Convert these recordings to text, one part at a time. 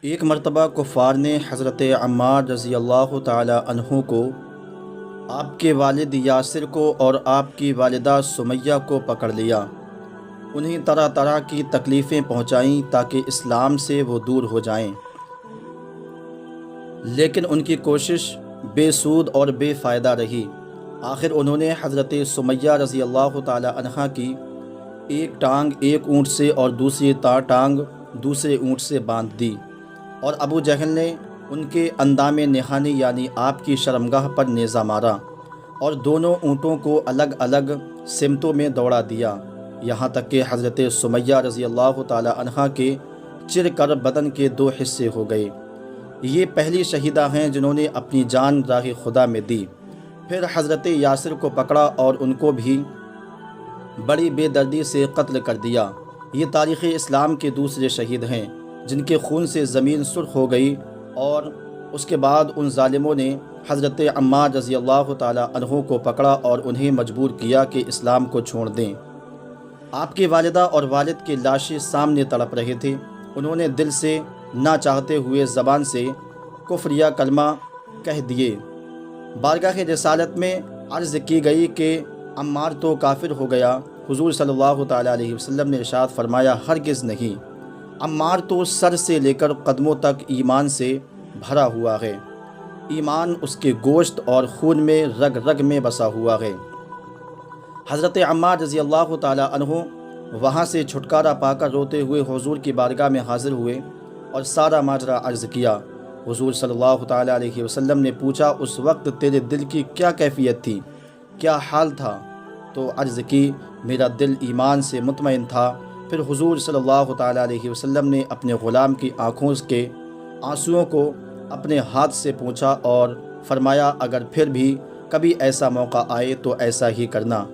ایک مرتبہ کفار نے حضرت عمار رضی اللہ تعالی عنہ کو، آپ کے والد یاسر کو اور آپ کی والدہ سمیہ کو پکڑ لیا۔ انہیں طرح طرح کی تکلیفیں پہنچائیں تاکہ اسلام سے وہ دور ہو جائیں، لیکن ان کی کوشش بے سود اور بے فائدہ رہی۔ آخر انہوں نے حضرت سمیہ رضی اللہ تعالی عنہا کی ایک ٹانگ ایک اونٹ سے اور دوسری ٹانگ دوسرے اونٹ سے باندھ دی، اور ابو جہل نے ان کے اندام نہانی یعنی آپ کی شرمگاہ پر نیزہ مارا اور دونوں اونٹوں کو الگ الگ سمتوں میں دوڑا دیا، یہاں تک کہ حضرت سمیہ رضی اللہ تعالی عنہا کے چر کر بدن کے دو حصے ہو گئے۔ یہ پہلی شہیدہ ہیں جنہوں نے اپنی جان راہ خدا میں دی۔ پھر حضرت یاسر کو پکڑا اور ان کو بھی بڑی بے دردی سے قتل کر دیا۔ یہ تاریخ اسلام کے دوسرے شہید ہیں جن کے خون سے زمین سرخ ہو گئی، اور اس کے بعد ان ظالموں نے حضرت عمار رضی اللہ تعالی عنہ کو پکڑا اور انہیں مجبور کیا کہ اسلام کو چھوڑ دیں۔ آپ کی والدہ اور والد کی لاشیں سامنے تڑپ رہے تھے۔ انہوں نے دل سے نہ چاہتے ہوئے زبان سے کفر یا کلمہ کہہ دیے۔ بارگاہ رسالت میں عرض کی گئی کہ عمار تو کافر ہو گیا۔ حضور صلی اللہ تعالی علیہ وسلم نے ارشاد فرمایا، ہرگز نہیں، عمار تو سر سے لے کر قدموں تک ایمان سے بھرا ہوا ہے۔ ایمان اس کے گوشت اور خون میں رگ رگ میں بسا ہوا ہے۔ حضرت عمار رضی اللہ تعالی عنہ وہاں سے چھٹکارا پا کر روتے ہوئے حضور کی بارگاہ میں حاضر ہوئے اور سارا ماجرا عرض کیا۔ حضور صلی اللہ تعالی علیہ وسلم نے پوچھا، اس وقت تیرے دل کی کیا کیفیت تھی، کیا حال تھا؟ تو عرض کی، میرا دل ایمان سے مطمئن تھا۔ پھر حضور صلی اللہ تعالی علیہ وسلم نے اپنے غلام کی آنکھوں کے آنسوؤں کو اپنے ہاتھ سے پونچھا اور فرمایا، اگر پھر بھی کبھی ایسا موقع آئے تو ایسا ہی کرنا۔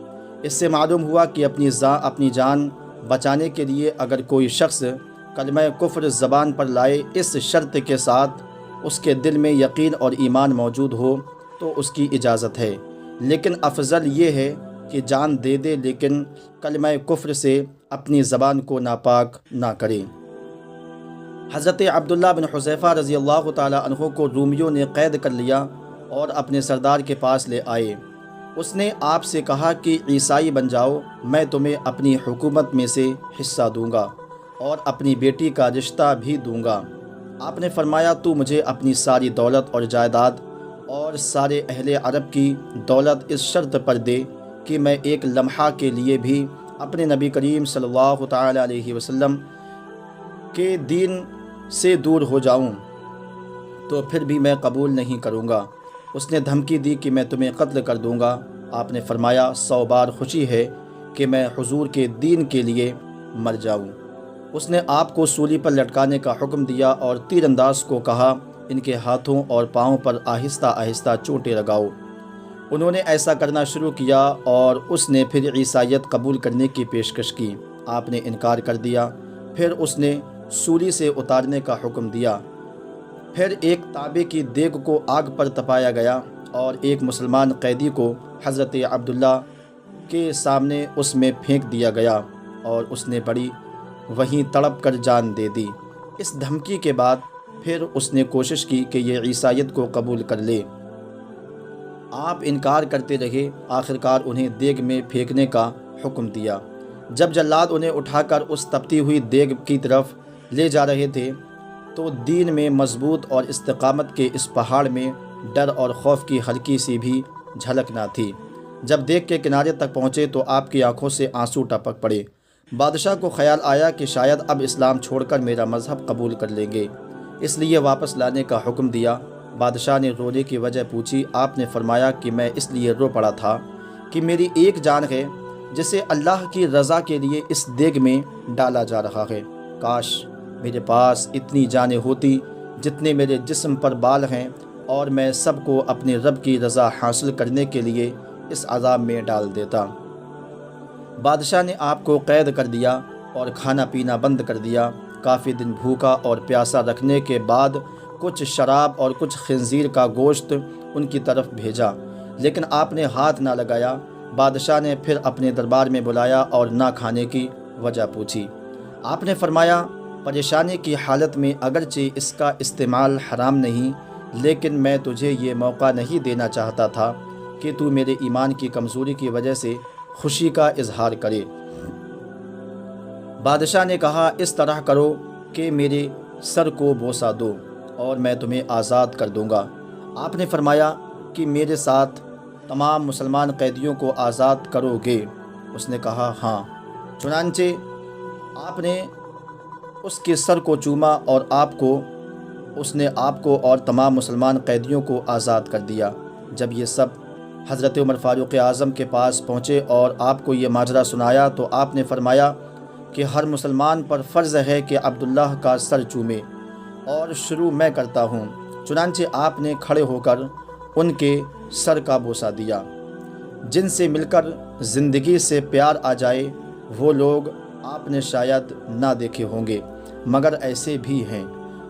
اس سے معلوم ہوا کہ اپنی جان بچانے کے لیے اگر کوئی شخص کلمہ کفر زبان پر لائے، اس شرط کے ساتھ اس کے دل میں یقین اور ایمان موجود ہو، تو اس کی اجازت ہے، لیکن افضل یہ ہے کہ جان دے دے لیکن کلمہ کفر سے اپنی زبان کو ناپاک نہ کرے۔ حضرت عبداللہ بن حذیفہ رضی اللہ تعالی عنہ کو رومیوں نے قید کر لیا اور اپنے سردار کے پاس لے آئے۔ اس نے آپ سے کہا کہ عیسائی بن جاؤ، میں تمہیں اپنی حکومت میں سے حصہ دوں گا اور اپنی بیٹی کا رشتہ بھی دوں گا۔ آپ نے فرمایا، تو مجھے اپنی ساری دولت اور جائیداد اور سارے اہل عرب کی دولت اس شرط پر دے کہ میں ایک لمحہ کے لیے بھی اپنے نبی کریم صلی اللہ تعالی علیہ وسلم کے دین سے دور ہو جاؤں تو پھر بھی میں قبول نہیں کروں گا۔ اس نے دھمکی دی کہ میں تمہیں قتل کر دوں گا۔ آپ نے فرمایا، 100 بار خوشی ہے کہ میں حضور کے دین کے لیے مر جاؤں۔ اس نے آپ کو سولی پر لٹکانے کا حکم دیا اور تیر انداز کو کہا، ان کے ہاتھوں اور پاؤں پر آہستہ آہستہ چوٹیں لگاؤ۔ انہوں نے ایسا کرنا شروع کیا اور اس نے پھر عیسائیت قبول کرنے کی پیشکش کی۔ آپ نے انکار کر دیا۔ پھر اس نے سولی سے اتارنے کا حکم دیا۔ پھر ایک تانبے کی دیگ کو آگ پر تپایا گیا اور ایک مسلمان قیدی کو حضرت عبداللہ کے سامنے اس میں پھینک دیا گیا اور اس نے بڑی وہیں تڑپ کر جان دے دی۔ اس دھمکی کے بعد پھر اس نے کوشش کی کہ یہ عیسائیت کو قبول کر لے۔ آپ انکار کرتے رہے۔ آخرکار انہیں دیگ میں پھینکنے کا حکم دیا۔ جب جلاد انہیں اٹھا کر اس تپتی ہوئی دیگ کی طرف لے جا رہے تھے تو دین میں مضبوط اور استقامت کے اس پہاڑ میں ڈر اور خوف کی ہلکی سی بھی جھلک نہ تھی۔ جب دیگ کے کنارے تک پہنچے تو آپ کی آنکھوں سے آنسو ٹپک پڑے۔ بادشاہ کو خیال آیا کہ شاید اب اسلام چھوڑ کر میرا مذہب قبول کر لیں گے، اس لیے واپس لانے کا حکم دیا۔ بادشاہ نے رونے کی وجہ پوچھی۔ آپ نے فرمایا کہ میں اس لیے رو پڑا تھا کہ میری ایک جان ہے جسے اللہ کی رضا کے لیے اس دیگ میں ڈالا جا رہا ہے۔ کاش میرے پاس اتنی جانیں ہوتی جتنے میرے جسم پر بال ہیں اور میں سب کو اپنے رب کی رضا حاصل کرنے کے لیے اس عذاب میں ڈال دیتا۔ بادشاہ نے آپ کو قید کر دیا اور کھانا پینا بند کر دیا۔ کافی دن بھوکا اور پیاسا رکھنے کے بعد کچھ شراب اور کچھ خنزیر کا گوشت ان کی طرف بھیجا، لیکن آپ نے ہاتھ نہ لگایا۔ بادشاہ نے پھر اپنے دربار میں بلایا اور نہ کھانے کی وجہ پوچھی۔ آپ نے فرمایا، پریشانی کی حالت میں اگرچہ اس کا استعمال حرام نہیں، لیکن میں تجھے یہ موقع نہیں دینا چاہتا تھا کہ تو میرے ایمان کی کمزوری کی وجہ سے خوشی کا اظہار کرے۔ بادشاہ نے کہا، اس طرح کرو کہ میرے سر کو بوسہ دو اور میں تمہیں آزاد کر دوں گا۔ آپ نے فرمایا کہ میرے ساتھ تمام مسلمان قیدیوں کو آزاد کرو گے؟ اس نے کہا ہاں۔ چنانچہ آپ نے اس کے سر کو چوما اور اس نے آپ کو اور تمام مسلمان قیدیوں کو آزاد کر دیا۔ جب یہ سب حضرت عمر فاروق اعظم کے پاس پہنچے اور آپ کو یہ ماجرا سنایا تو آپ نے فرمایا کہ ہر مسلمان پر فرض ہے کہ عبداللہ کا سر چومے، اور شروع میں کرتا ہوں۔ چنانچہ آپ نے کھڑے ہو کر ان کے سر کا بوسہ دیا۔ جن سے مل کر زندگی سے پیار آ جائے وہ لوگ آپ نے شاید نہ دیکھے ہوں گے، مگر ایسے بھی ہیں۔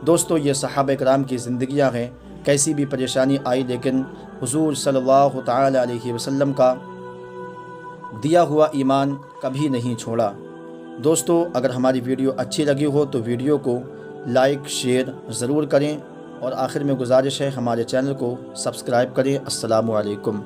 دوستو، یہ صحابہ کرام کی زندگیاں ہیں۔ کیسی بھی پریشانی آئی لیکن حضور صلی اللہ تعالی علیہ وسلم کا دیا ہوا ایمان کبھی نہیں چھوڑا۔ دوستو، اگر ہماری ویڈیو اچھی لگی ہو تو ویڈیو کو لائک شیئر ضرور کریں، اور آخر میں گزارش ہے ہمارے چینل کو سبسکرائب کریں۔ السلام علیکم۔